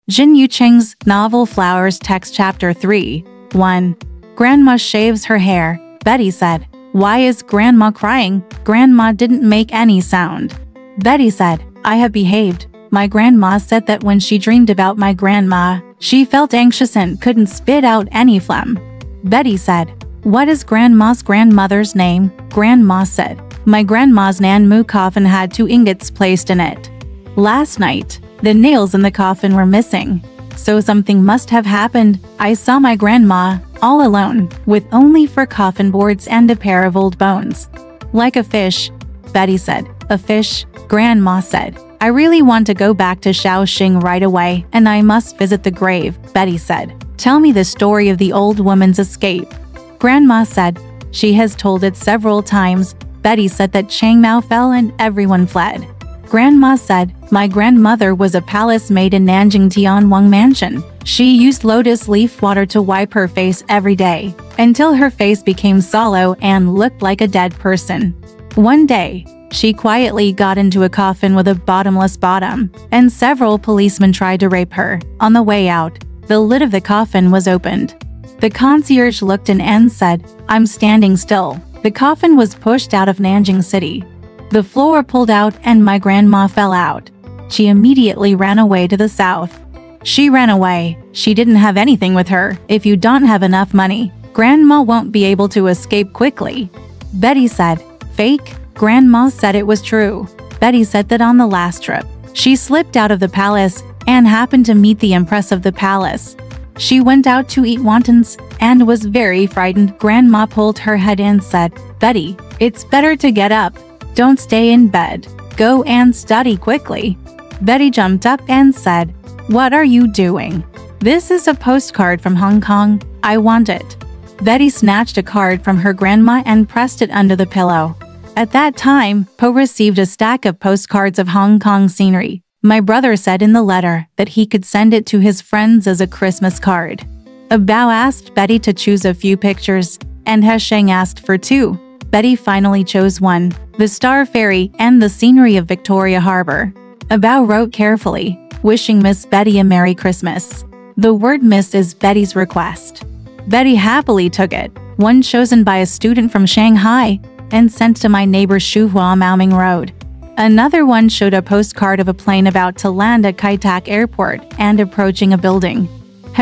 Jin Yucheng's novel Flowers text chapter 3. 1. Grandma shaves her hair. Betty said, "Why is Grandma crying?" Grandma didn't make any sound. Betty said, "I have behaved." My grandma said that when she dreamed about my grandma, she felt anxious and couldn't spit out any phlegm. Betty said, "What is Grandma's grandmother's name?" Grandma said, "My grandma's Nanmu coffin had 2 ingots placed in it. Last night, the nails in the coffin were missing. So something must have happened. I saw my grandma, all alone, with only 4 coffin boards and a pair of old bones. Like a fish." Betty said. "A fish?" Grandma said. "I really want to go back to Shaoxing right away, and I must visit the grave." Betty said. "Tell me the story of the old woman's escape." Grandma said. "She has told it several times." Betty said that Chang Mao fell and everyone fled. Grandma said, "My grandmother was a palace maid in Nanjing Tianwang Mansion. She used lotus leaf water to wipe her face every day, until her face became sallow and looked like a dead person. One day, she quietly got into a coffin with a bottomless bottom, and several policemen tried to rape her. On the way out, the lid of the coffin was opened. The concierge looked in and said, 'I'm standing still.' The coffin was pushed out of Nanjing City. The floor pulled out and my grandma fell out. She immediately ran away to the south. She ran away. She didn't have anything with her. If you don't have enough money, Grandma won't be able to escape quickly." Betty said, "Fake?" Grandma said it was true. Betty said that on the last trip, she slipped out of the palace and happened to meet the empress of the palace. She went out to eat wontons and was very frightened. Grandma pulled her head and said, "Betty, it's better to get up. Don't stay in bed. Go and study quickly." Betty jumped up and said, "What are you doing? This is a postcard from Hong Kong. I want it." Betty snatched a card from her grandma and pressed it under the pillow. At that time, Po received a stack of postcards of Hong Kong scenery. My brother said in the letter that he could send it to his friends as a Christmas card. Bao asked Betty to choose a few pictures, and Sheng asked for 2. Betty finally chose one, the Star Ferry and the scenery of Victoria Harbor. Bao wrote carefully, "Wishing Miss Betty a Merry Christmas." The word "Miss" is Betty's request. Betty happily took it, one chosen by a student from Shanghai, and sent to my neighbor Shuhua Maoming Road. Another one showed a postcard of a plane about to land at Kai Tak Airport and approaching a building.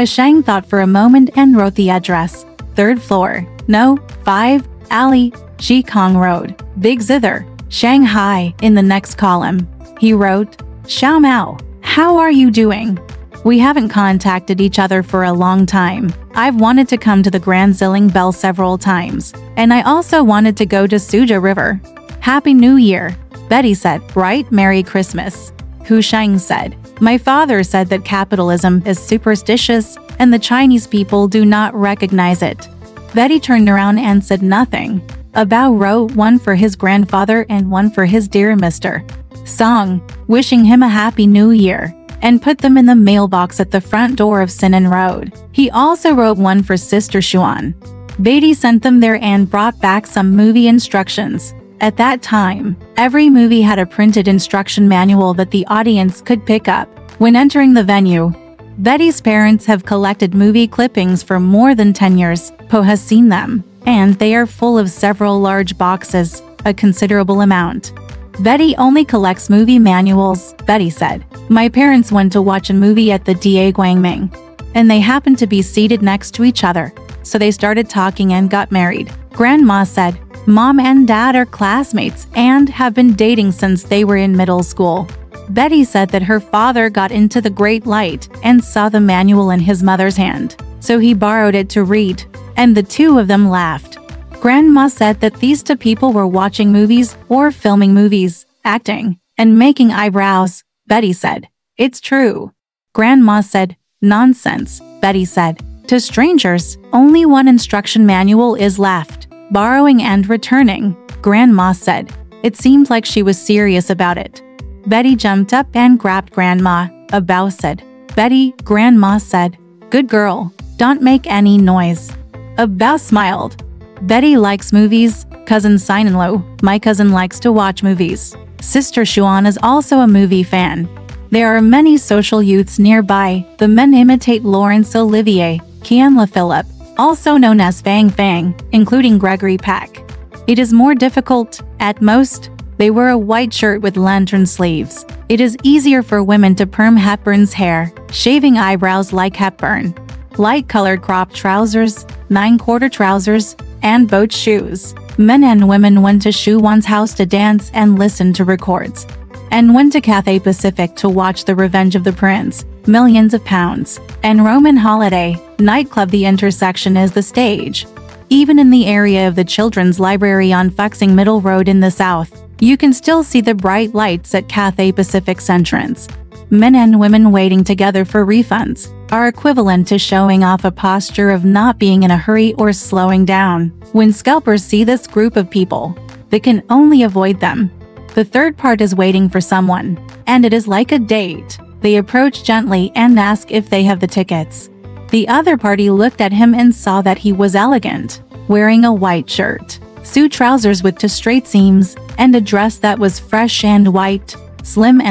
Sheng thought for a moment and wrote the address, 3rd floor, No. 5, Alley, Jikong Road, Big Zither, Shanghai, in the next column. He wrote, "Xiao Mao, how are you doing? We haven't contacted each other for a long time. I've wanted to come to the Grand Zilling Bell several times, and I also wanted to go to Suja River. Happy New Year." Betty said, "Right, Merry Christmas." Hu Sheng said, "My father said that capitalism is superstitious and the Chinese people do not recognize it." Betty turned around and said nothing. Bao wrote one for his grandfather and one for his dear Mr. Song, wishing him a Happy New Year, and put them in the mailbox at the front door of Sinan Road. He also wrote one for Sister Xuan. Betty sent them there and brought back some movie instructions. At that time, every movie had a printed instruction manual that the audience could pick up when entering the venue. Betty's parents have collected movie clippings for more than 10 years. Po has seen them, and they are full of several large boxes, a considerable amount. Betty only collects movie manuals, Betty said. My parents went to watch a movie at the Da Guangming, and they happened to be seated next to each other, so they started talking and got married. Grandma said, Mom and Dad are classmates and have been dating since they were in middle school. Betty said that her father got into the great light and saw the manual in his mother's hand, so he borrowed it to read, and the two of them laughed. Grandma said that these two people were watching movies or filming movies, acting, and making eyebrows. Betty said, It's true. Grandma said, Nonsense. Betty said, To strangers, only one instruction manual is left, borrowing and returning. Grandma said. It seemed like she was serious about it. Betty jumped up and grabbed Grandma. Bao said, Betty, Grandma said, Good girl, don't make any noise. Bao smiled. Betty likes movies. Cousin Sinan-lo, my cousin likes to watch movies. Sister Xuan is also a movie fan. There are many social youths nearby. The men imitate Laurence Olivier, Kian LaPhilippe, also known as Fang Fang, including Gregory Peck. It is more difficult. At most, they wear a white shirt with lantern sleeves. It is easier for women to perm Hepburn's hair, shaving eyebrows like Hepburn. Light-colored cropped trousers, 9/4 trousers, and boat shoes. Men and women went to Xu Wan's house to dance and listen to records, and went to Cathay Pacific to watch The Revenge of the Prince, Millions of Pounds, and Roman Holiday nightclub. The intersection is the stage. Even in the area of the Children's Library on Fuxing Middle Road in the south, you can still see the bright lights at Cathay Pacific's entrance. Men and women waiting together for refunds are equivalent to showing off a posture of not being in a hurry or slowing down. When scalpers see this group of people, they can only avoid them. The third part is waiting for someone, and it is like a date. They approach gently and ask if they have the tickets. The other party looked at him and saw that he was elegant, wearing a white shirt, suit trousers with two straight seams, and a dress that was fresh and white, slim,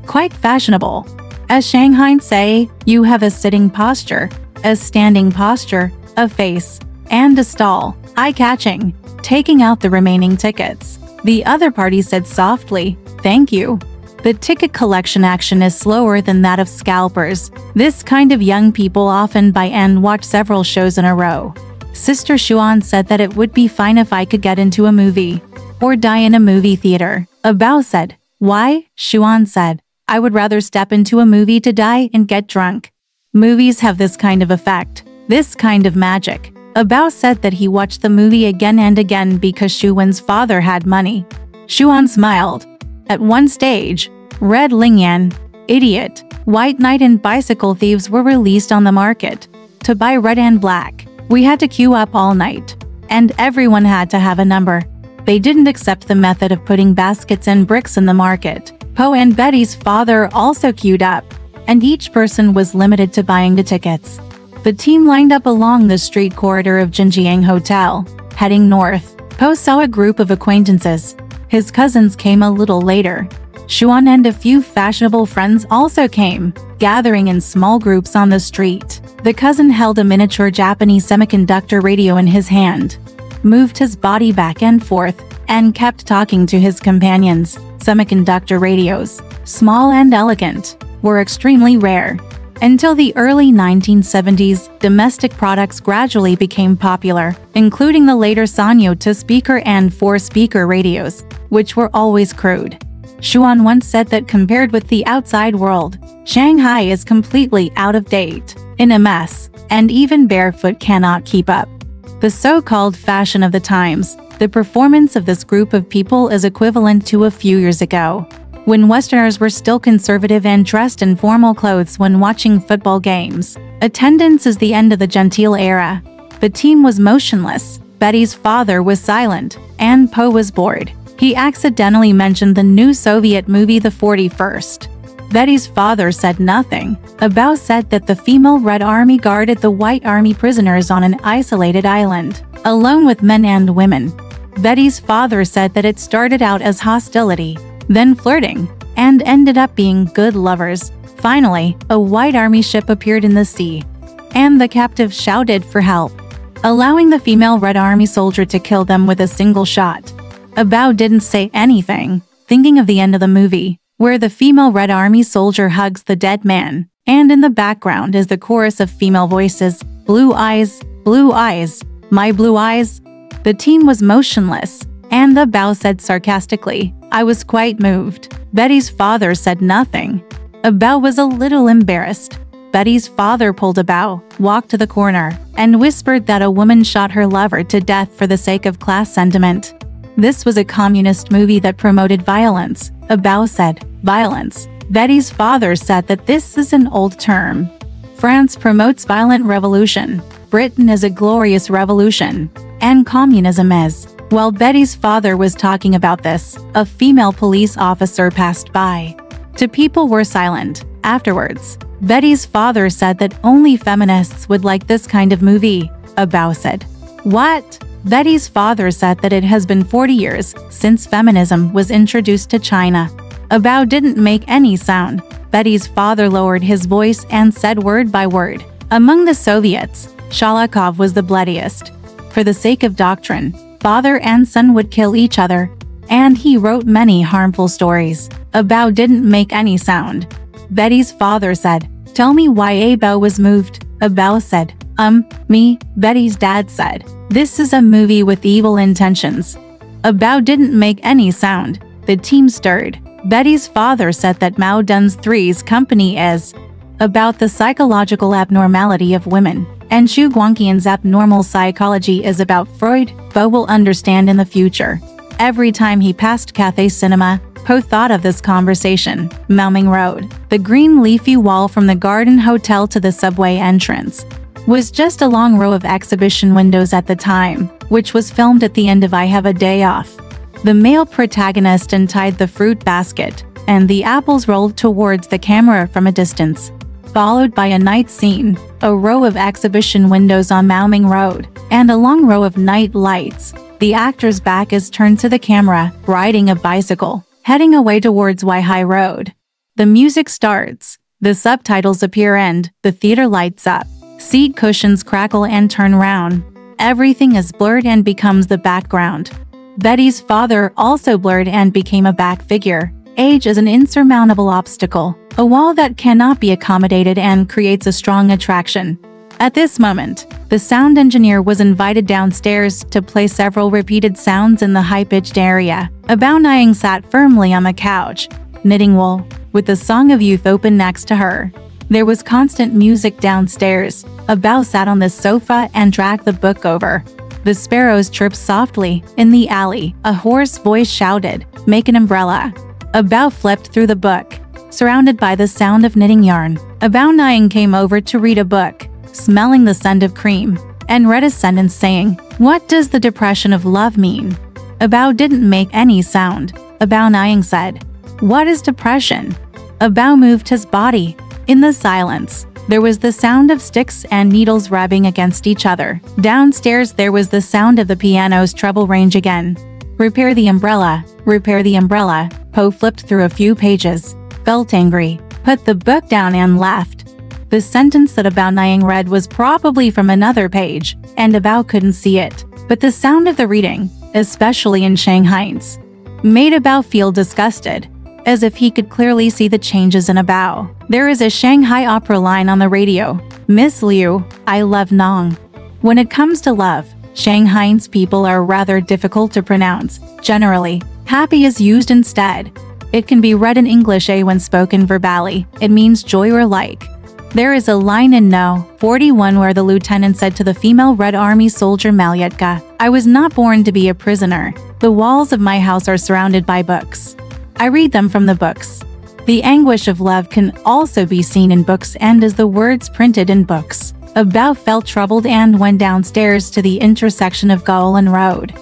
quite fashionable. As Shanghai say, you have a sitting posture, a standing posture, a face, and a stall, eye-catching. Taking out the remaining tickets, the other party said softly, "Thank you." The ticket collection action is slower than that of scalpers. This kind of young people often buy and watch several shows in a row. Sister Xuan said that it would be fine if I could get into a movie or die in a movie theater. Abao said, "Why?" Xuan said, "I would rather step into a movie to die and get drunk." Movies have this kind of effect, this kind of magic. Abao said that he watched the movie again and again because Xuan's father had money. Xuan smiled. At one stage, Red Lingyan, Idiot, White Knight and Bicycle Thieves were released on the market. To buy Red and Black, we had to queue up all night, and everyone had to have a number. They didn't accept the method of putting baskets and bricks in the market. Poe and Betty's father also queued up, and each person was limited to buying the tickets. The team lined up along the street corridor of Jinjiang Hotel, heading north. Poe saw a group of acquaintances. His cousins came a little later. Xuan and a few fashionable friends also came, gathering in small groups on the street. The cousin held a miniature Japanese semiconductor radio in his hand, moved his body back and forth, and kept talking to his companions. Semiconductor radios, small and elegant, were extremely rare. Until the early 1970s, domestic products gradually became popular, including the later Sanyo 2-speaker and 4-speaker radios, which were always crude. Xuan once said that compared with the outside world, Shanghai is completely out of date, in a mess, and even barefoot cannot keep up. The so-called fashion of the times, the performance of this group of people is equivalent to a few years ago, when Westerners were still conservative and dressed in formal clothes when watching football games. Attendance is the end of the genteel era. The team was motionless, Betty's father was silent, and Poe was bored. He accidentally mentioned the new Soviet movie The 41st. Betty's father said nothing. Abao said that the female Red Army guarded the White Army prisoners on an isolated island, alone with men and women. Betty's father said that it started out as hostility, then flirting, and ended up being good lovers. Finally, a White Army ship appeared in the sea, and the captives shouted for help, allowing the female Red Army soldier to kill them with a single shot. Abao didn't say anything, thinking of the end of the movie, where the female Red Army soldier hugs the dead man, and in the background is the chorus of female voices, blue eyes, my blue eyes." The team was motionless, and Abao said sarcastically, "I was quite moved." Betty's father said nothing. Abao was a little embarrassed. Betty's father pulled Abao, walked to the corner, and whispered that a woman shot her lover to death for the sake of class sentiment. This was a communist movie that promoted violence. Abao said, "Violence." Betty's father said that this is an old term. France promotes violent revolution. Britain is a glorious revolution. And communism is. While Betty's father was talking about this, a female police officer passed by. The people were silent. Afterwards, Betty's father said that only feminists would like this kind of movie. Abao said, "What?" Betty's father said that it has been 40 years since feminism was introduced to China. Abao didn't make any sound. Betty's father lowered his voice and said word by word, "Among the Soviets, Shalakov was the bloodiest. For the sake of doctrine, father and son would kill each other, and he wrote many harmful stories." Abao didn't make any sound. Betty's father said, "Tell me why Abao was moved." Abao said, Me," Betty's dad said. "This is a movie with evil intentions." Abao didn't make any sound. The team stirred. Betty's father said that Mao Dun's Three's company is about the psychological abnormality of women, and Xu Guangqian's abnormal psychology is about Freud. Bo will understand in the future. Every time he passed Cathay Cinema, Po thought of this conversation. Maoming Road, the green leafy wall from the Garden Hotel to the subway entrance, was just a long row of exhibition windows at the time, which was filmed at the end of I Have a Day Off. The male protagonist untied the fruit basket, and the apples rolled towards the camera from a distance, followed by a night scene, a row of exhibition windows on Maoming Road, and a long row of night lights. The actor's back is turned to the camera, riding a bicycle, heading away towards Weihai Road. The music starts, the subtitles appear and the theater lights up. Seat cushions crackle and turn round. Everything is blurred and becomes the background. Betty's father also blurred and became a back figure. Age is an insurmountable obstacle, a wall that cannot be accommodated and creates a strong attraction. At this moment, the sound engineer was invited downstairs to play several repeated sounds in the high-pitched area. Abao Nying sat firmly on the couch, knitting wool, with the Song of Youth open next to her. There was constant music downstairs. Abao sat on the sofa and dragged the book over. The sparrows chirped softly. In the alley, a hoarse voice shouted, "Make an umbrella." Abao flipped through the book, surrounded by the sound of knitting yarn. Abao Nying came over to read a book, smelling the scent of cream, and read a sentence saying, "What does the depression of love mean?" Abao didn't make any sound. Abao Nying said, "What is depression?" Abao moved his body. In the silence, there was the sound of sticks and needles rubbing against each other. Downstairs there was the sound of the piano's treble range again. "Repair the umbrella, repair the umbrella." Po flipped through a few pages, felt angry, put the book down and left. The sentence that Abao Nying read was probably from another page, and Abao couldn't see it. But the sound of the reading, especially in Shanghai's, made Abao feel disgusted, as if he could clearly see the changes in Abao. There is a Shanghai opera line on the radio, "Miss Liu, I love Nong." When it comes to love, Shanghai's people are rather difficult to pronounce. Generally, happy is used instead. It can be read in English when spoken verbally. It means joy or like. There is a line in No. 41 where the lieutenant said to the female Red Army soldier Malyetka, "I was not born to be a prisoner. The walls of my house are surrounded by books. I read them from the books." The anguish of love can also be seen in books and as the words printed in books. Abao felt troubled and went downstairs to the intersection of Gaolan Road.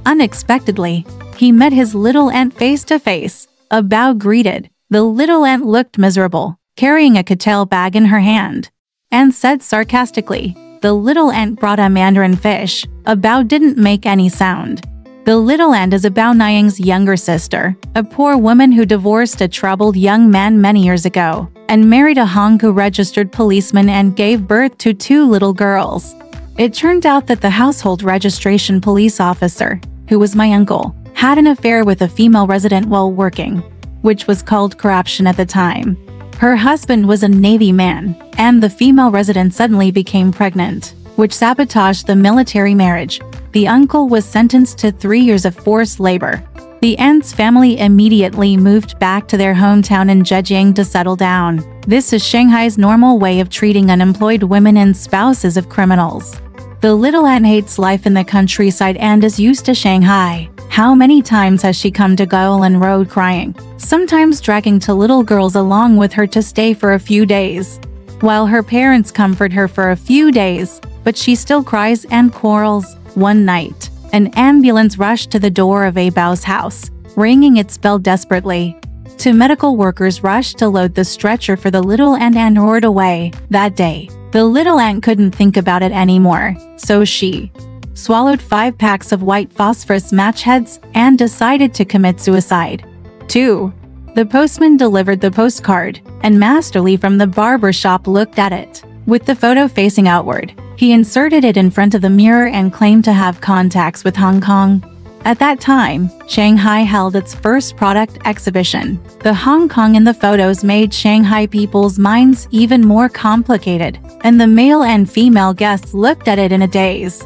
Unexpectedly, he met his little aunt face to face. Abao greeted. The little aunt looked miserable, carrying a catel bag in her hand, and said sarcastically, "The little aunt brought a mandarin fish." Abao didn't make any sound. The little aunt is Abao Nying's younger sister, a poor woman who divorced a troubled young man many years ago, and married a Hangzhou registered policeman and gave birth to 2 little girls. It turned out that the household registration police officer, who was my uncle, had an affair with a female resident while working, which was called corruption at the time. Her husband was a Navy man, and the female resident suddenly became pregnant, which sabotaged the military marriage. The uncle was sentenced to 3 years of forced labor. The aunt's family immediately moved back to their hometown in Zhejiang to settle down. This is Shanghai's normal way of treating unemployed women and spouses of criminals. The little aunt hates life in the countryside and is used to Shanghai. How many times has she come to Gaolan Road crying, sometimes dragging 2 little girls along with her to stay for a few days, while her parents comfort her for a few days, but she still cries and quarrels. One night, an ambulance rushed to the door of Abao's house, ringing its bell desperately. 2 medical workers rushed to load the stretcher for the little aunt and roared away. That day, the little aunt couldn't think about it anymore, so she swallowed 5 packs of white phosphorus match heads and decided to commit suicide. 2. The postman delivered the postcard, and Master Li from the barber shop looked at it. With the photo facing outward, he inserted it in front of the mirror and claimed to have contacts with Hong Kong. At that time, Shanghai held its first product exhibition. The Hong Kong in the photos made Shanghai people's minds even more complicated, and the male and female guests looked at it in a daze.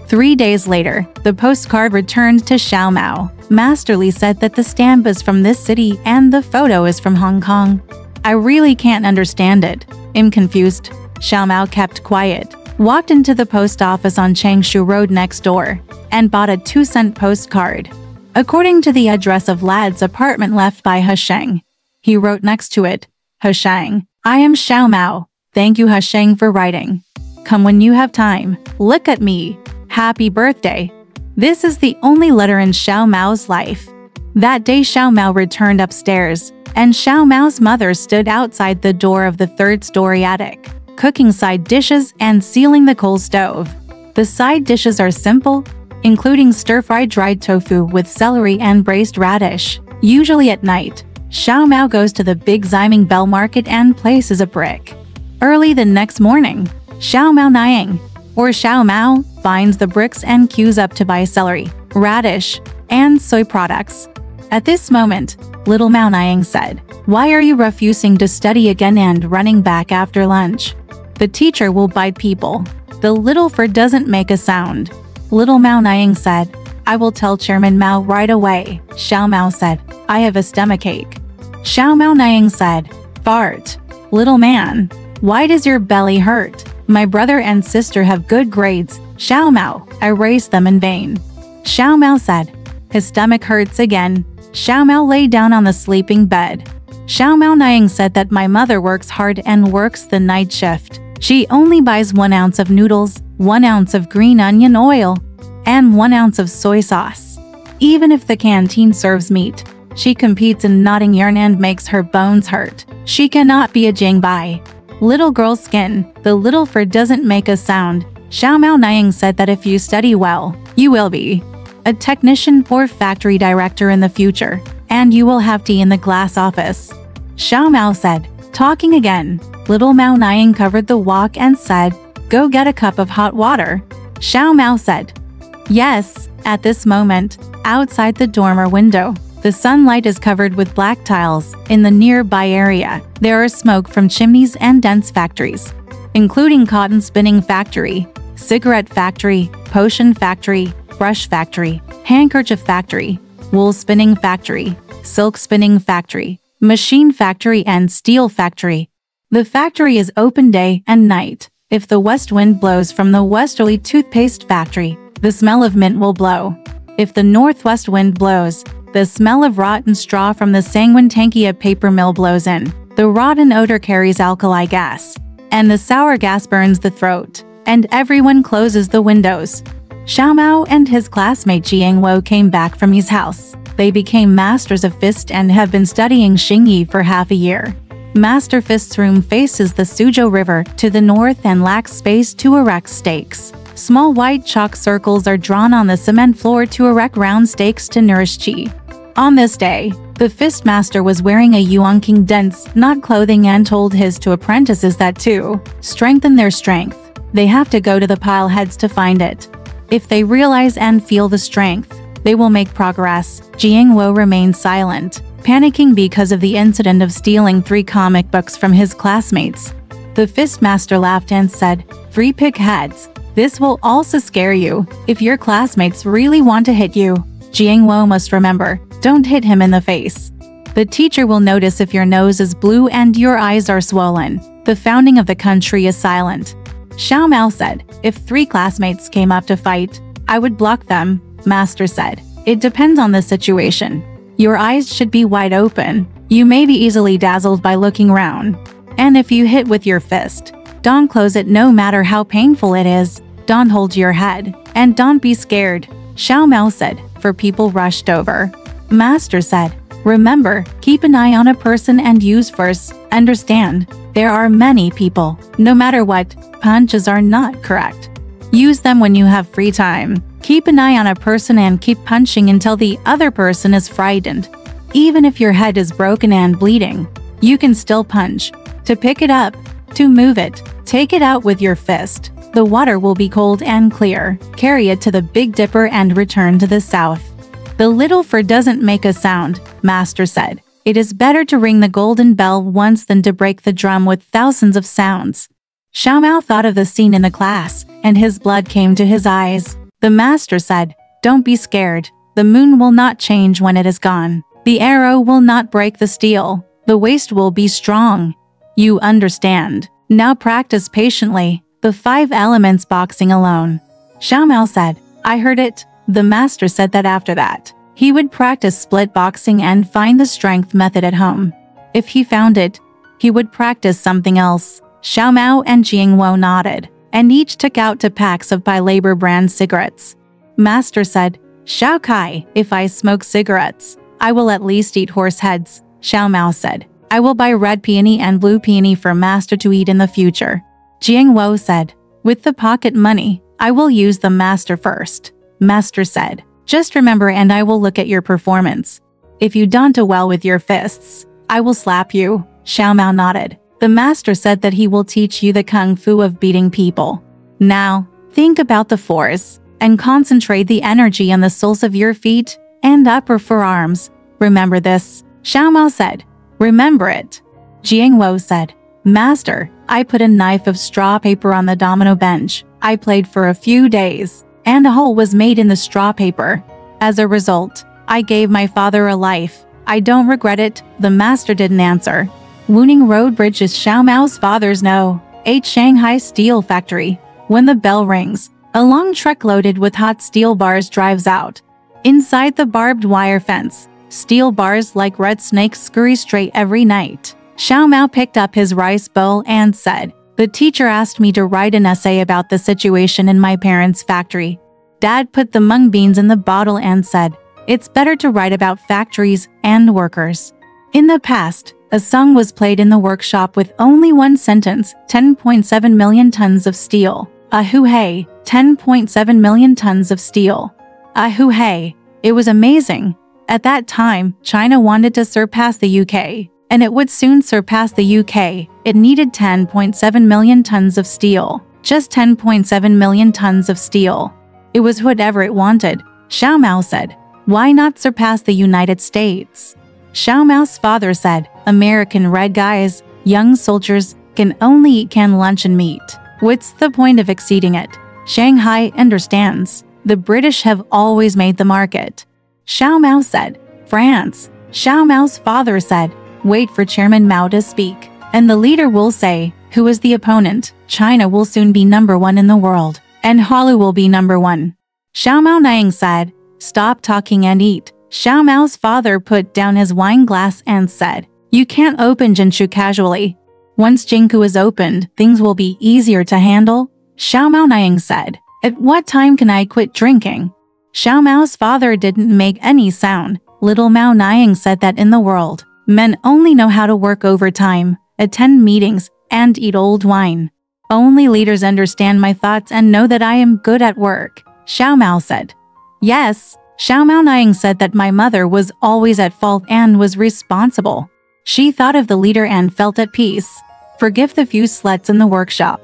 3 days later, the postcard returned to Xiaomao. Master Li said that the stamp is from this city and the photo is from Hong Kong. I really can't understand it. I'm confused. Xiaomao kept quiet, walked into the post office on Changshu Road next door, and bought a 2-cent postcard. According to the address of Lad's apartment left by Husheng, he wrote next to it, Husheng, I am Xiaomao. Thank you Husheng for writing. Come when you have time. Look at me. Happy birthday. This is the only letter in Xiaomao's life. That day Xiaomao returned upstairs, and Xiaomao's mother stood outside the door of the 3rd-story attic, cooking side dishes and sealing the coal stove. The side dishes are simple, including stir-fried dried tofu with celery and braised radish. Usually at night, Xiaomao goes to the big Ximing Bell Market and places a brick. Early the next morning, Xiaomao Niang, or Xiaomao, finds the bricks and queues up to buy celery, radish, and soy products. At this moment, little Mao Niang said, Why are you refusing to study again and running back after lunch? The teacher will bite people. The little fur doesn't make a sound. Little Mao Niang said, I will tell Chairman Mao right away. Xiaomao said, I have a stomachache. Xiaomao Niang said, Fart. Little man, why does your belly hurt? My brother and sister have good grades. Xiaomao, I raised them in vain. Xiaomao said, his stomach hurts again. Xiaomao lay down on the sleeping bed. Xiaomao Niang said that my mother works hard and works the night shift. She only buys 1 ounce of noodles, 1 ounce of green onion oil, and 1 ounce of soy sauce. Even if the canteen serves meat, she competes in knotting yarn and makes her bones hurt. She cannot be a jingbai. Little girl's skin, the little fur doesn't make a sound. Xiaomao Niang said that if you study well, you will be a technician or factory director in the future, and you will have tea in the glass office. Xiaomao said, talking again. Little Mao Niang covered the walk and said, Go get a cup of hot water. Xiaomao said, Yes. At this moment, outside the dormer window, the sunlight is covered with black tiles. In the nearby area, there are smoke from chimneys and dense factories, including cotton spinning factory, cigarette factory, potion factory, brush factory, handkerchief factory, wool spinning factory, silk spinning factory, machine factory and steel factory. The factory is open day and night. If the west wind blows from the westerly toothpaste factory, the smell of mint will blow. If the northwest wind blows, the smell of rotten straw from the Sanguintankia paper mill blows in. The rotten odor carries alkali gas, and the sour gas burns the throat, and everyone closes the windows. Xiaomao and his classmate Jiang Wo came back from his house. They became masters of fist and have been studying Xingyi for half a year. Master Fist's room faces the Suzhou River to the north and lacks space to erect stakes. Small white chalk circles are drawn on the cement floor to erect round stakes to nourish qi. On this day, the Fist Master was wearing a Yuanqing dense, not clothing and told his two apprentices that to strengthen their strength, they have to go to the pile heads to find it. If they realize and feel the strength, they will make progress. Jiang Wo remained silent, panicking because of the incident of stealing 3 comic books from his classmates. The Fist Master laughed and said, 3 pig heads. This will also scare you. If your classmates really want to hit you, Jiang Wo must remember, don't hit him in the face. The teacher will notice if your nose is blue and your eyes are swollen. The founding of the country is silent. Xiaomao said, if 3 classmates came up to fight, I would block them. Master said, it depends on the situation. Your eyes should be wide open. You may be easily dazzled by looking round. And if you hit with your fist, don't close it no matter how painful it is. Don't hold your head. And don't be scared. Xiaomao said, for people rushed over. Master said, remember, keep an eye on a person and use force. Understand, there are many people. No matter what, punches are not correct. Use them when you have free time. Keep an eye on a person and keep punching until the other person is frightened. Even if your head is broken and bleeding, you can still punch. To pick it up, to move it, take it out with your fist. The water will be cold and clear. Carry it to the Big Dipper and return to the south. The little fur doesn't make a sound, Master said. It is better to ring the golden bell once than to break the drum with thousands of sounds. Xiaomao thought of the scene in the class, and his blood came to his eyes. The master said, "Don't be scared. The moon will not change when it is gone. The arrow will not break the steel. The waist will be strong. You understand. Now practice patiently. The 5 elements boxing alone." Xiaomao said, "I heard it." The master said that after that, he would practice split boxing and find the strength method at home. If he found it, he would practice something else. Xiaomao and Jingwo nodded, and each took out 2 packs of Labor brand cigarettes. Master said, "Xiao Kai, if I smoke cigarettes, I will at least eat horse heads." Xiaomao said, "I will buy red peony and blue peony for Master to eat in the future." Jingwo said, "With the pocket money, I will use the Master first." Master said, "Just remember, and I will look at your performance. If you don't do well with your fists, I will slap you." Xiaomao nodded. The master said that he will teach you the kung fu of beating people. Now, think about the force, and concentrate the energy on the soles of your feet and upper forearms. Remember this, Xiaomao said. Remember it. Jingwo said, "Master, I put a knife of straw paper on the domino bench. I played for a few days, and a hole was made in the straw paper. As a result, I gave my father a life. I don't regret it." The master didn't answer. Wuning Road Bridge is Xiaomao's father's No. 8 Shanghai steel factory. When the bell rings, a long truck loaded with hot steel bars drives out. Inside the barbed wire fence, steel bars like red snakes scurry straight every night. Xiaomao picked up his rice bowl and said, "The teacher asked me to write an essay about the situation in my parents' factory." Dad put the mung beans in the bottle and said, "It's better to write about factories and workers." In the past, a song was played in the workshop with only one sentence, 10.7 million tons of steel. Ahoo-hey, 10.7 million tons of steel. Ahoo-hey, it was amazing. At that time, China wanted to surpass the UK, and it would soon surpass the UK. It needed 10.7 million tons of steel. Just 10.7 million tons of steel. It was whatever it wanted, Xiaomao said. Why not surpass the United States? Xiaomao's father said, "American red guys, young soldiers, can only eat canned lunch and meat. What's the point of exceeding it? Shanghai understands. The British have always made the market." Xiaomao said, "France." Xiaomao's father said, "Wait for Chairman Mao to speak, and the leader will say, who is the opponent? China will soon be #1 in the world, and Hollywood will be #1. Xiaomao Niang said, "Stop talking and eat." Xiaomao's father put down his wine glass and said, "You can't open Jinshu casually. Once Jinku is opened, things will be easier to handle." Xiaomao Niang said, "At what time can I quit drinking?" Xiaomao's father didn't make any sound. Little Mao Niang said that in the world, men only know how to work overtime, attend meetings, and eat old wine. Only leaders understand my thoughts and know that I am good at work. Xiaomao said, "Yes." Xiaomao Niang said that my mother was always at fault and was responsible. She thought of the leader and felt at peace. Forgive the few sluts in the workshop.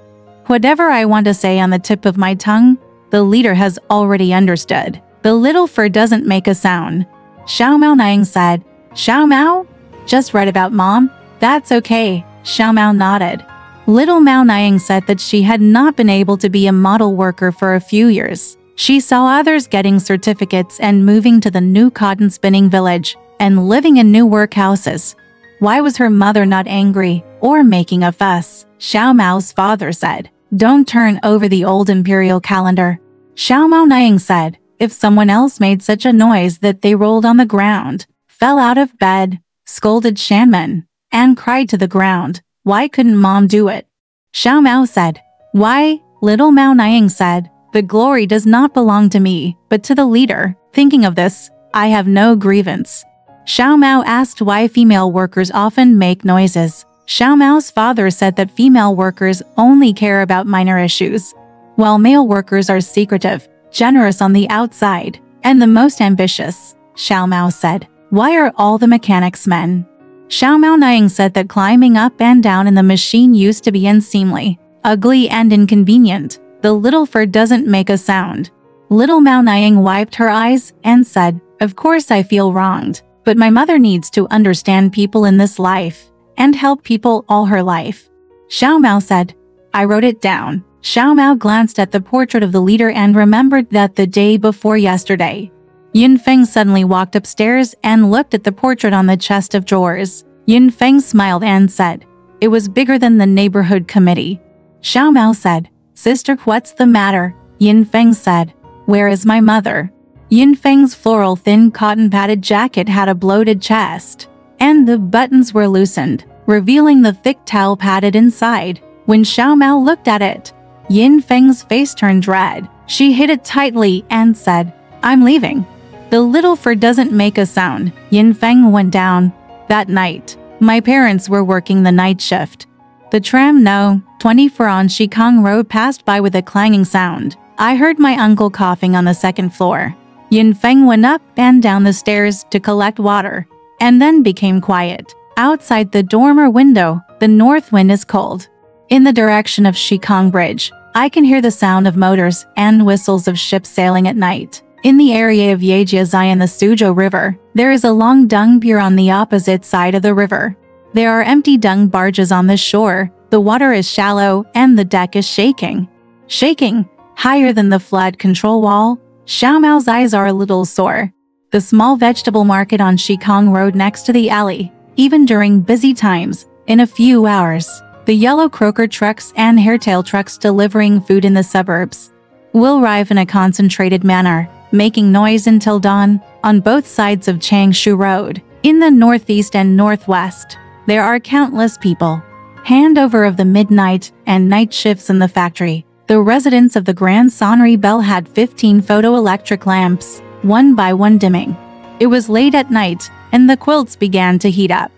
Whatever I want to say on the tip of my tongue, the leader has already understood. The little fur doesn't make a sound. Xiaomao Niang said, "Xiaomao? Just read about mom? That's okay." Xiaomao nodded. Little Mao Niang said that she had not been able to be a model worker for a few years. She saw others getting certificates and moving to the new cotton spinning village and living in new workhouses. Why was her mother not angry or making a fuss? Xiaomao's father said, "Don't turn over the old imperial calendar." Xiaomao Niang said, "If someone else made such a noise that they rolled on the ground, fell out of bed, scolded Shanmen, and cried to the ground, why couldn't mom do it?" Xiaomao said, "Why?" Little Mao Niang said, "The glory does not belong to me, but to the leader. Thinking of this, I have no grievance." Xiaomao asked why female workers often make noises. Xiaomao's father said that female workers only care about minor issues, while male workers are secretive, generous on the outside, and the most ambitious. Xiaomao said, Why are all the mechanics men? Xiao Mao Nying said that climbing up and down in the machine used to be unseemly, ugly and inconvenient. The little fur doesn't make a sound. Little Mao Nying wiped her eyes and said, "Of course I feel wronged, but my mother needs to understand people in this life and help people all her life." Xiao Mao said, "I wrote it down." Xiao Mao glanced at the portrait of the leader and remembered that the day before yesterday, Yun Feng suddenly walked upstairs and looked at the portrait on the chest of drawers. Yun Feng smiled and said, "It was bigger than the neighborhood committee." Xiao Mao said, "Sister, what's the matter?" Yun Feng said, "Where is my mother?" Yun Feng's floral thin cotton padded jacket had a bloated chest, and the buttons were loosened, revealing the thick towel padded inside. When Xiao Mao looked at it, Yun Feng's face turned red. She hid it tightly and said, "I'm leaving." The little fur doesn't make a sound. Yun Feng went down. That night, my parents were working the night shift. The tram No. 24 on Shikang Road passed by with a clanging sound. I heard my uncle coughing on the second floor. Yun Feng went up and down the stairs to collect water, and then became quiet. Outside the dormer window, the north wind is cold. In the direction of Shikang Bridge, I can hear the sound of motors and whistles of ships sailing at night. In the area of Yejiazai and the Suzhou River, there is a long dung pier on the opposite side of the river. There are empty dung barges on the shore. The water is shallow and the deck is shaking. Shaking, higher than the flood control wall. Xiao Mao's eyes are a little sore. The small vegetable market on Shikang Road next to the alley, even during busy times, in a few hours, the yellow croaker trucks and hairtail trucks delivering food in the suburbs will arrive in a concentrated manner, making noise until dawn. On both sides of Changshu Road, in the northeast and northwest, there are countless people. Handover of the midnight and night shifts in the factory. The residents of the Grand Sonnery Bell had 15 photoelectric lamps, one by one dimming. It was late at night, and the quilts began to heat up.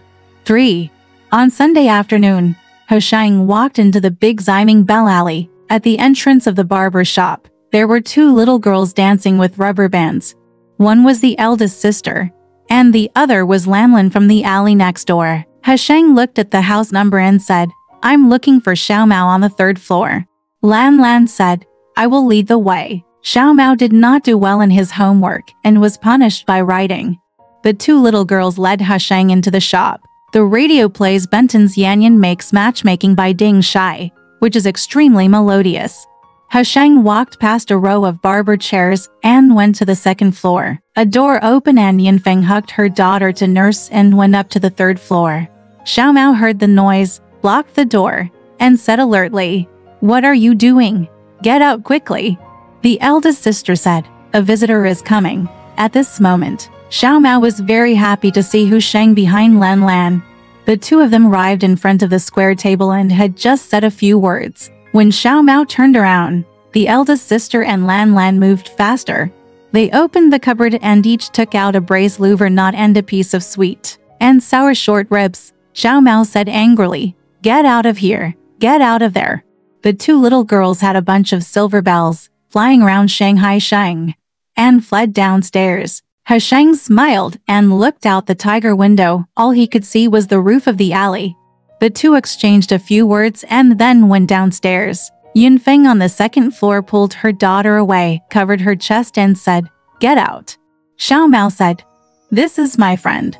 3. On Sunday afternoon, He Shang walked into the big Ximing Bell Alley. At the entrance of the barber shop, there were two little girls dancing with rubber bands. One was the eldest sister, and the other was Lanlan from the alley next door. He Shang looked at the house number and said, "I'm looking for Xiao Mao on the 3rd floor." Lan said, "I will lead the way." Xiao Mao did not do well in his homework and was punished by writing. The two little girls led He Shang into the shop. The radio plays Benton's Yanyan Makes Matchmaking by Ding Shai, which is extremely melodious. He Shang walked past a row of barber chairs and went to the 2nd floor. A door opened and Yin Feng hugged her daughter to nurse and went up to the 3rd floor. Xiao Mao heard the noise, blocked the door, and said alertly, "What are you doing? Get out quickly." The eldest sister said, "A visitor is coming." At this moment, Xiao Mao was very happy to see He Shang behind Lan. The two of them arrived in front of the square table and had just said a few words. When Xiao Mao turned around, the eldest sister and Lan moved faster. They opened the cupboard and each took out a braised liver knot and a piece of sweet and sour short ribs. Xiao Mao said angrily, "Get out of here, get out of there." The two little girls had a bunch of silver bells flying around Shanghai-style and fled downstairs. He Shang smiled and looked out the tiger window. All he could see was the roof of the alley. The two exchanged a few words and then went downstairs. Yun Feng on the 2nd floor pulled her daughter away, covered her chest and said, "Get out." Xiao Mao said, "This is my friend."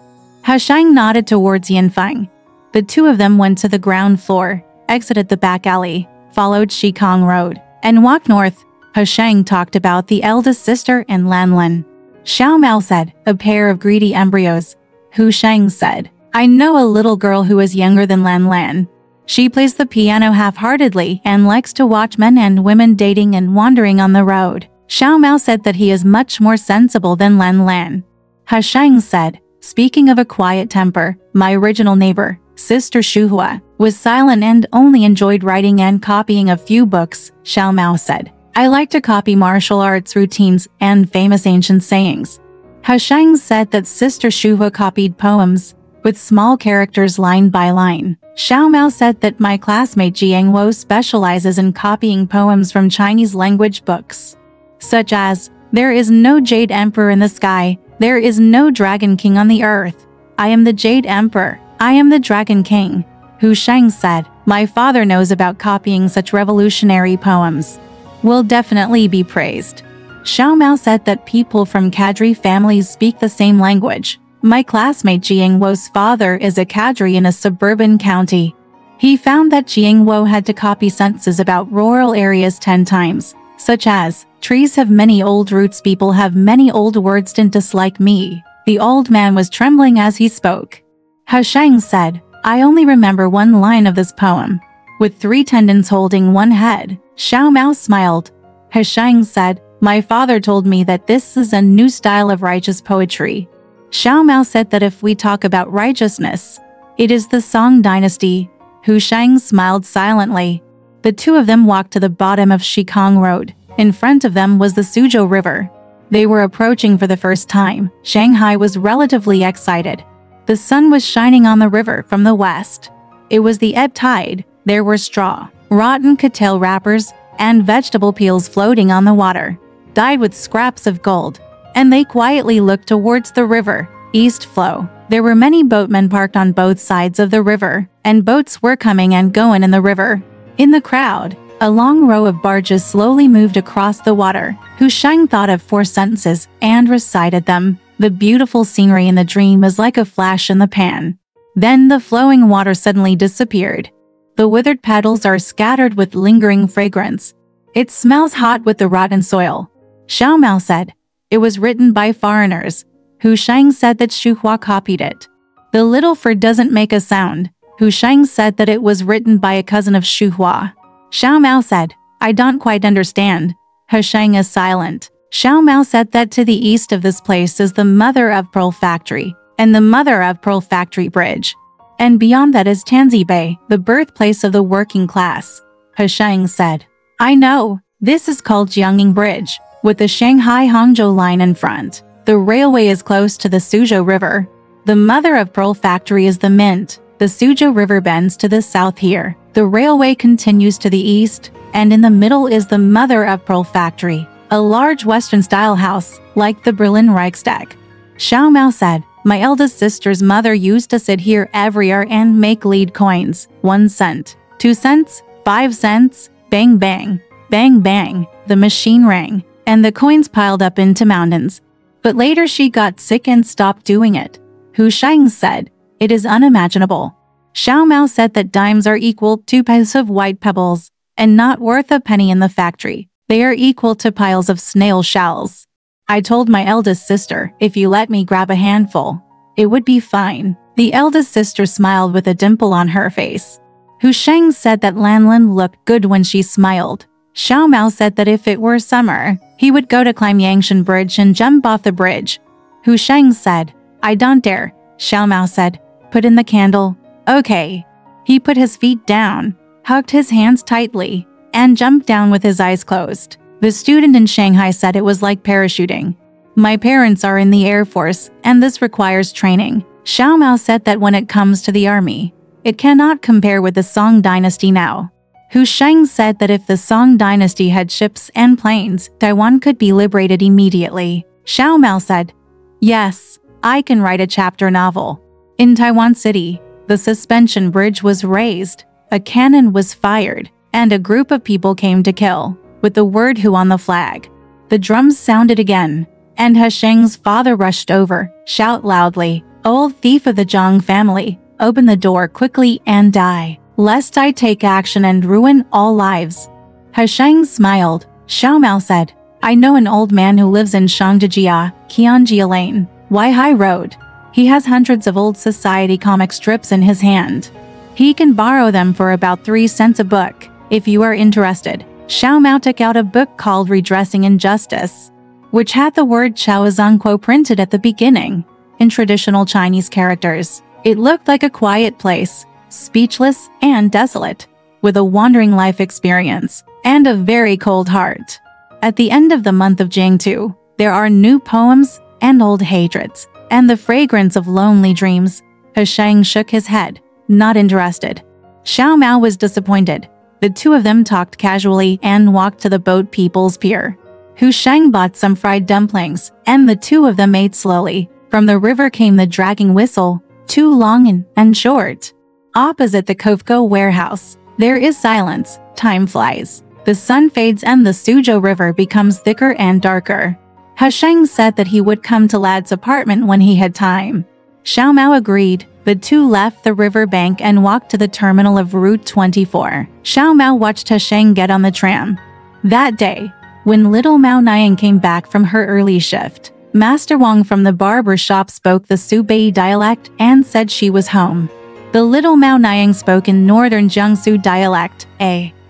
He Shang nodded towards Yun Feng. The two of them went to the ground floor, exited the back alley, followed Shikang Road, and walked north. He Shang talked about the eldest sister and Lan. Xiao Mao said, "A pair of greedy embryos." He Shang said, "I know a little girl who is younger than Lan. She plays the piano half-heartedly and likes to watch men and women dating and wandering on the road." Xiao Mao said that he is much more sensible than Lan. He Shang said, "Speaking of a quiet temper, my original neighbor, Sister Shuhua, was silent and only enjoyed writing and copying a few books." Xiao Mao said, "I like to copy martial arts routines and famous ancient sayings." He Shang said that Sister Shuhua copied poems, with small characters line by line. Xiao Mao said that my classmate Jiang Wo specializes in copying poems from Chinese language books, such as, "There is no jade emperor in the sky," There is no Dragon King on the earth. I am the Jade Emperor. I am the Dragon King. Hu Sheng said, my father knows about copying such revolutionary poems. Will definitely be praised. Xiao Mao said that people from cadre families speak the same language. My classmate Jiang Wo's father is a cadre in a suburban county. He found that Jiang Wo had to copy sentences about rural areas 10 times, such as, trees have many old roots, people have many old words, dentists like me. The old man was trembling as he spoke. Hu Sheng said, I only remember one line of this poem. With 3 tendons holding one head. Xiao Mao smiled. Hu Sheng said, my father told me that this is a new style of righteous poetry. Xiao Mao said that if we talk about righteousness, it is the Song dynasty. Hu Sheng smiled silently. The two of them walked to the bottom of Shikong Road. In front of them was the Suzhou River. They were approaching for the first time. Shanghai was relatively excited. The sun was shining on the river from the west. It was the ebb tide. There were straw, rotten cattail wrappers, and vegetable peels floating on the water, dyed with scraps of gold. And they quietly looked towards the river, east flow. There were many boatmen parked on both sides of the river, and boats were coming and going in the river. In the crowd, a long row of barges slowly moved across the water. Hu Sheng thought of 4 sentences and recited them. The beautiful scenery in the dream is like a flash in the pan. Then the flowing water suddenly disappeared. The withered petals are scattered with lingering fragrance. It smells hot with the rotten soil. Xiao Mao said, it was written by foreigners. Hu Sheng said that Xu Hua copied it. The little fur doesn't make a sound. Hu Sheng said that it was written by a cousin of Xu Hua. Xiao Mao said, I don't quite understand. Hu Sheng is silent. Xiao Mao said that to the east of this place is the Mother of Pearl Factory, and the Mother of Pearl Factory Bridge. And beyond that is Tianzi Bay, the birthplace of the working class. Hu Sheng said, I know. This is called Jiangning Bridge, with the Shanghai-Hangzhou line in front. The railway is close to the Suzhou River. The Mother of Pearl Factory is the Mint. The Suzhou River bends to the south here. The railway continues to the east, and in the middle is the Mother of Pearl Factory, a large Western-style house, like the Berlin Reichstag. Xiao Mao said, my eldest sister's mother used to sit here every year and make lead coins. 1 cent, 2 cents, 5 cents, bang bang, bang bang. The machine rang, and the coins piled up into mountains. But later she got sick and stopped doing it. Hu Sheng said, it is unimaginable. Xiao Mao said that dimes are equal to piles of white pebbles, and not worth a penny in the factory. They are equal to piles of snail shells. I told my eldest sister, if you let me grab a handful, it would be fine. The eldest sister smiled with a dimple on her face. Hu Sheng said that Lanlin looked good when she smiled. Xiao Mao said that if it were summer, he would go to climb Yangshan Bridge and jump off the bridge. Hu Sheng said, I don't dare. Xiao Mao said, put in the candle. Okay. He put his feet down, hugged his hands tightly, and jumped down with his eyes closed. The student in Shanghai said it was like parachuting. My parents are in the Air Force, and this requires training. Xiao Mao said that when it comes to the army, it cannot compare with the Song dynasty now. Hu Sheng said that if the Song dynasty had ships and planes, Taiwan could be liberated immediately. Xiao Mao said, yes, I can write a chapter novel. In Taiwan City, the suspension bridge was raised, a cannon was fired, and a group of people came to kill, with the word Hu on the flag. The drums sounded again, and Hu Sheng's father rushed over, shout loudly, old thief of the Zhang family, open the door quickly and die, lest I take action and ruin all lives. Hu Sheng smiled. Xiao Mao said, I know an old man who lives in Shangzhijia, Qianjia Lane, Weihai Road. He has hundreds of old society comic strips in his hand. He can borrow them for about 3 cents a book, if you are interested. Xiao Mao took out a book called Redressing Injustice, which had the word Chaozongquo printed at the beginning, in traditional Chinese characters. It looked like a quiet place, speechless and desolate, with a wandering life experience, and a very cold heart. At the end of the month of Jiangtu, there are new poems and old hatreds, and the fragrance of lonely dreams. Hu Sheng shook his head, not interested. Xiao Mao was disappointed. The two of them talked casually and walked to the boat people's pier. Hu Sheng bought some fried dumplings, and the two of them ate slowly. From the river came the dragging whistle, too long and short. Opposite the Kofco warehouse, there is silence. Time flies. The sun fades and the Suzhou River becomes thicker and darker. Hu Sheng said that he would come to Lad's apartment when he had time. Xiao Mao agreed. The two left the river bank and walked to the terminal of Route 24. Xiao Mao watched Hu Sheng get on the tram. That day, when little Mao Niang came back from her early shift, Master Wang from the barber shop spoke the Subei dialect and said she was home. The little Mao Niang spoke in northern Jiangsu dialect.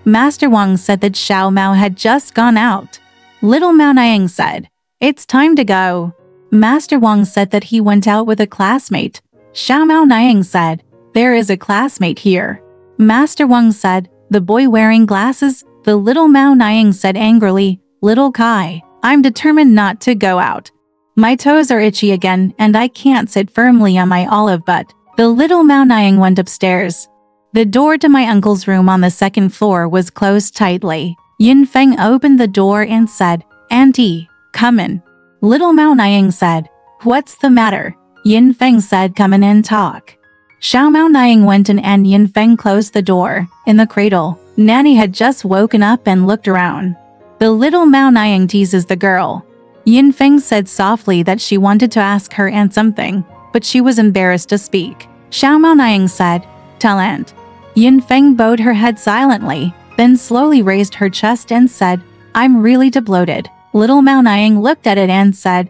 Master Wang said that Xiao Mao had just gone out. Little Mao Niang said, "It's time to go." Master Wang said that he went out with a classmate. Xiao Mao Niang said, "There is a classmate here." Master Wang said, "The boy wearing glasses?" The little Mao Niang said angrily, "Little Kai, I'm determined not to go out. My toes are itchy again and I can't sit firmly on my olive butt." The little Mao Niang went upstairs. The door to my uncle's room on the second floor was closed tightly. Yin Feng opened the door and said, "Auntie, come in." Little Mao Niang said, "What's the matter?" Yin Feng said, "Come in and talk." Xiao Mao Niang went in and Yin Feng closed the door. In the cradle, Nanny had just woken up and looked around. The little Mao Niang teases the girl. Yin Feng said softly that she wanted to ask her aunt something, but she was embarrassed to speak. Xiao Mao Niang said, "Tell aunt." Yin Feng bowed her head silently, then slowly raised her chest and said, "I'm really too bloated." Little Mao Niang looked at it and said,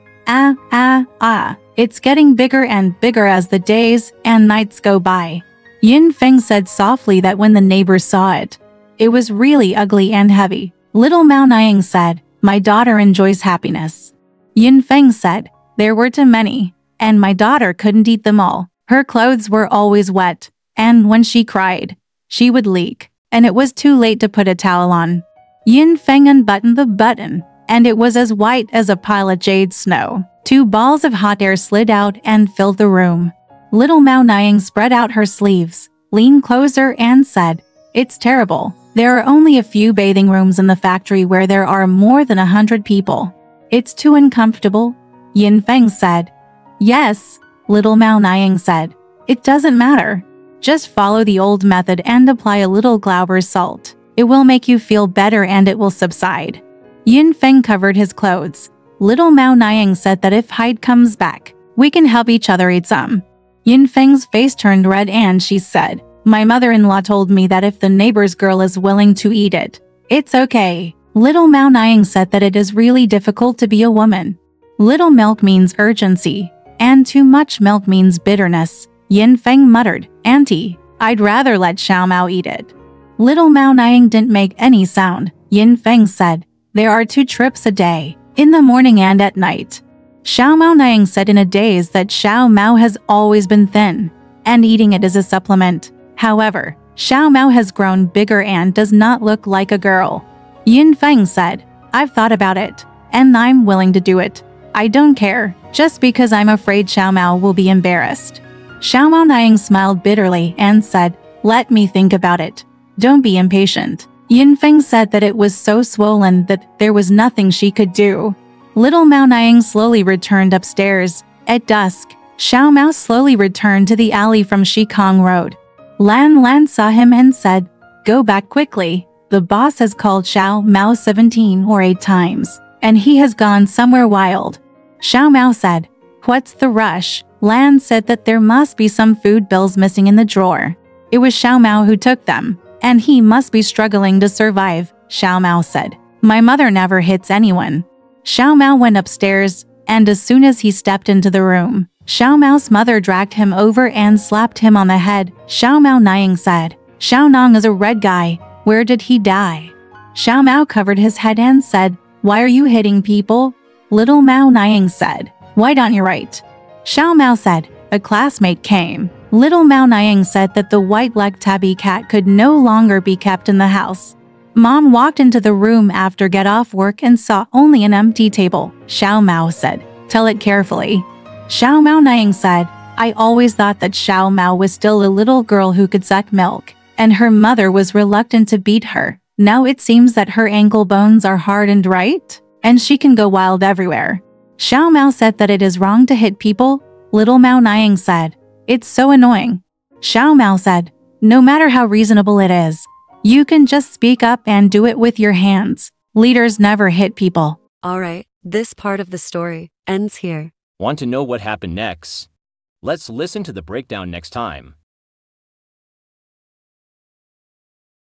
It's getting bigger and bigger as the days and nights go by." Yin Feng said softly that when the neighbors saw it, it was really ugly and heavy. Little Mao Niang said, "My daughter enjoys happiness." Yin Feng said, "There were too many, and my daughter couldn't eat them all. Her clothes were always wet, and when she cried, she would leak, and it was too late to put a towel on." Yin Feng unbuttoned the button, and it was as white as a pile of jade snow. 2 balls of hot air slid out and filled the room. Little Mao Niang spread out her sleeves, leaned closer and said, "It's terrible. There are only a few bathing rooms in the factory where there are more than 100 people. It's too uncomfortable." Yin Feng said. "Yes," Little Mao Niang said. "It doesn't matter. Just follow the old method and apply a little Glauber's salt. It will make you feel better and it will subside." Yin Feng covered his clothes. Little Mao Niang said that if Hyde comes back, we can help each other eat some. Yin Feng's face turned red and she said, "My mother-in-law told me that if the neighbor's girl is willing to eat it, it's okay." Little Mao Niang said that it is really difficult to be a woman. Little milk means urgency, and too much milk means bitterness. Yin Feng muttered, "Auntie, I'd rather let Xiao Mao eat it." Little Mao Niang didn't make any sound. Yin Feng said, "There are 2 trips a day, in the morning and at night." Xiao Mao Niang said in a daze that Xiao Mao has always been thin, and eating it is a supplement. However, Xiao Mao has grown bigger and does not look like a girl. Yin Feng said, "I've thought about it, and I'm willing to do it. I don't care, just because I'm afraid Xiao Mao will be embarrassed." Xiao Mao Niang smiled bitterly and said, "Let me think about it. Don't be impatient." Yin Feng said that it was so swollen that there was nothing she could do. Little Mao Niang slowly returned upstairs. At dusk, Xiao Mao slowly returned to the alley from Shikong Road. Lan saw him and said, "Go back quickly. The boss has called Xiao Mao 17 or 8 times, and he has gone somewhere wild." Xiao Mao said, "What's the rush?" Lan said that there must be some food bills missing in the drawer. It was Xiao Mao who took them, and he must be struggling to survive. Xiao Mao said, "My mother never hits anyone." Xiao Mao went upstairs, and as soon as he stepped into the room, Xiao Mao's mother dragged him over and slapped him on the head. Xiao Mao Niang said, "Xiao Nong is a red guy. Where did he die?" Xiao Mao covered his head and said, "Why are you hitting people?" Little Mao Niang said, "Why don't you write?" Xiao Mao said, "A classmate came." Little Mao Niang said that the white-legged tabby cat could no longer be kept in the house. Mom walked into the room after get off work and saw only an empty table. Xiao Mao said, "Tell it carefully." Xiao Mao Niang said, "I always thought that Xiao Mao was still a little girl who could suck milk, and her mother was reluctant to beat her. Now it seems that her ankle bones are hardened, right?" and she can go wild everywhere. Xiao Mao said that it is wrong to hit people. Little Mao Niang said, it's so annoying. Xiao Mao said, no matter how reasonable it is, you can just speak up and do it with your hands. Leaders never hit people. Alright, this part of the story ends here. Want to know what happened next? Let's listen to the breakdown next time.